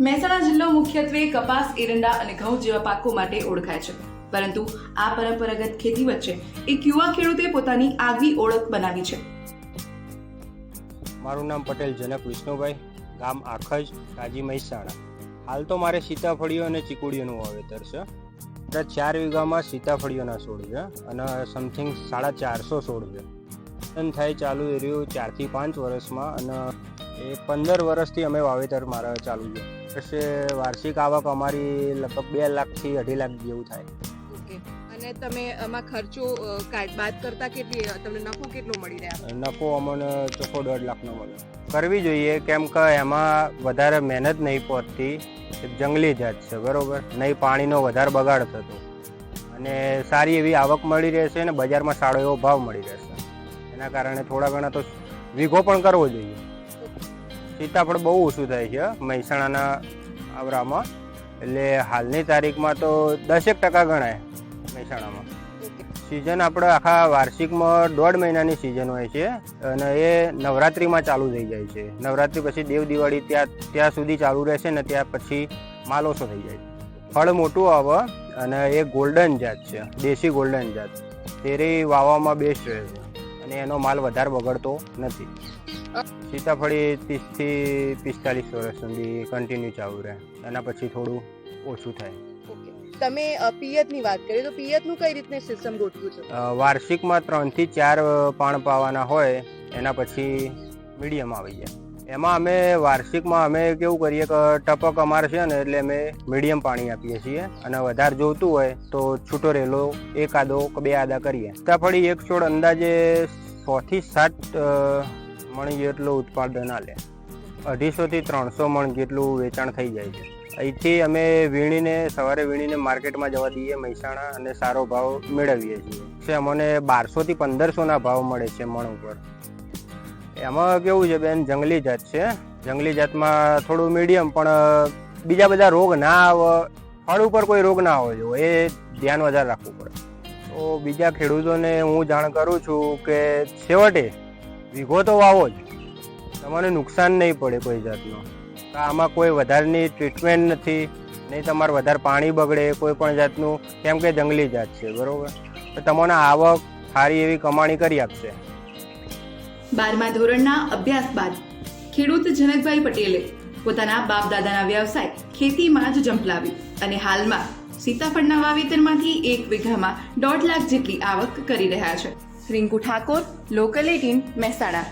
મહેસાણા જિલ્લો મુખ્યત્વે કપાસ, એરંડા અને ઘઉં જેવા પાકો માટે ઓળખાય છે, પરંતુ આ પરંપરાગત ખેતી વચ્ચે એક યુવા ખેડૂતે પોતાની આગવી ઓળખ બનાવી છે. મારું નામ પટેલ જનક વિષ્ણુભાઈ, ગામ આખજ, કાજી, મહેસાણા. હાલ તો મારે સીતાફળીઓ અને ચીકુડીઓનું વાવેતર છે. 4 વીઘામાં સીતાફળીઓના છોડ છે અને સમથિંગ 450 છોડ છે. થાય ચાલુ રહ્યું 4 થી 5 વર્ષમાં અને એ 15 વર્ષથી અમે વાવેતર મારા ચાલુ છે. વર્ષે વાર્ષિક આવક અમારી લગભગ 2 લાખથી 2.5 લાખ જેવું થાય. ઓકે. અને તમે આમાં ખર્ચો બાદ કરતા કેટલી તમને નફો કેટલો મળી રહ્યા? નફો અમને ચોખ્ખો 1.5 લાખનો મળે. કરવી જોઈએ, કેમ કે એમાં વધારે મહેનત નહીં પહોંચતી. જંગલી જાત છે, બરોબર, નહીં પાણીનો વધારે બગાડ થતો અને સારી એવી આવક મળી રહેશે અને બજારમાં સારો એવો ભાવ મળી રહેશે. એના કારણે થોડા ઘણા તો વીઘો પણ કરવો જોઈએ. સીતાફળ બહુ ઓછું થાય છે મહેસાણાના આવરામાં, એટલે હાલની તારીખમાં તો 10% ગણાય મહેસાણામાં. સિઝન આપણે આખા વાર્ષિકમાં 1.5 મહિનાની સિઝન હોય છે અને એ નવરાત્રિમાં ચાલુ થઈ જાય છે. નવરાત્રિ પછી દેવ દિવાળી ત્યાં સુધી ચાલુ રહેશે ને ત્યાં પછી માલ ઓછો થઈ જાય. ફળ મોટું આવે અને એ ગોલ્ડન જાત છે, દેશી ગોલ્ડન જાત. તેરી વાવવામાં બેસ્ટ રહે છે અને એનો માલ વધારે બગડતો નથી. સીતાફળી 30 થી 45 વર્ષ સુધી કન્ટિન્યુ ચાલુ રહે, એના પછી થોડું ઓછું થાય. તમે પિયતની વાત કરી તો પિયતનું કઈ રીતની સિસ્ટમ ગોઠવું છે? વાર્ષિકમાં 3 થી 4 પાણ પાવાના હોય, એના પછી મીડિયમ આવી જાય. એમાં અમે વાર્ષિકમાં અમે કેવું કરીએ કે ટપક અમારે છે ને, એટલે અમે મીડિયમ પાણી આપીએ છીએ અને વધારે જોઈતું હોય તો છૂટો રેલો 1 આદો કે 2 આદા કરીએ. સીતાફળી એક છોડ અંદાજે 6 થી 7 મણ જેટલું ઉત્પાદન આલે. 250 થી 300 મણ જેટલું વેચાણ થઈ જાય છે. અહીંથી અમે સવારે વીણીને માર્કેટમાં જવા દઈએ મહેસાણા અને સારો ભાવ મેળવીએ છીએ. અમને 1200 થી 1500 ભાવ મળે છે મણ ઉપર. એમાં કેવું છે બેન, જંગલી જાત છે. જંગલી જાતમાં થોડું મીડિયમ, પણ બીજા બધા રોગ ના આવે, ફળ ઉપર કોઈ રોગ ના આવે, એ ધ્યાન વધારે રાખવું પડે. તો બીજા ખેડૂતોને હું જાણ કરું છું કે છેવટે વીઘો તો વાવો જ, તમને નુકસાન નહીં પડે કોઈ જાતનું. આમાં કોઈ વધારેની ટ્રીટમેન્ટ નથી, નહીં તમારે વધારે પાણી બગડે કોઈ પણ જાતનું, કેમ કે જંગલી જાત છે, બરોબર. તો તમને આવક સારી એવી કમાણી કરી આપશે. 12મા ધોરણના અભ્યાસ બાદ ખેડૂત જનકભાઈ પટેલે પોતાના બાપ દાદાના વ્યવસાય ખેતીમાં જ ઝંપલાવ્યું અને હાલમાં સીતાફળના વાવેતરમાંથી 1 વીઘામાં 1.5 લાખ જેટલી આવક કરી રહ્યા છે. રિંકુ ઠાકોર, લોકલ 18, મહેસાણા.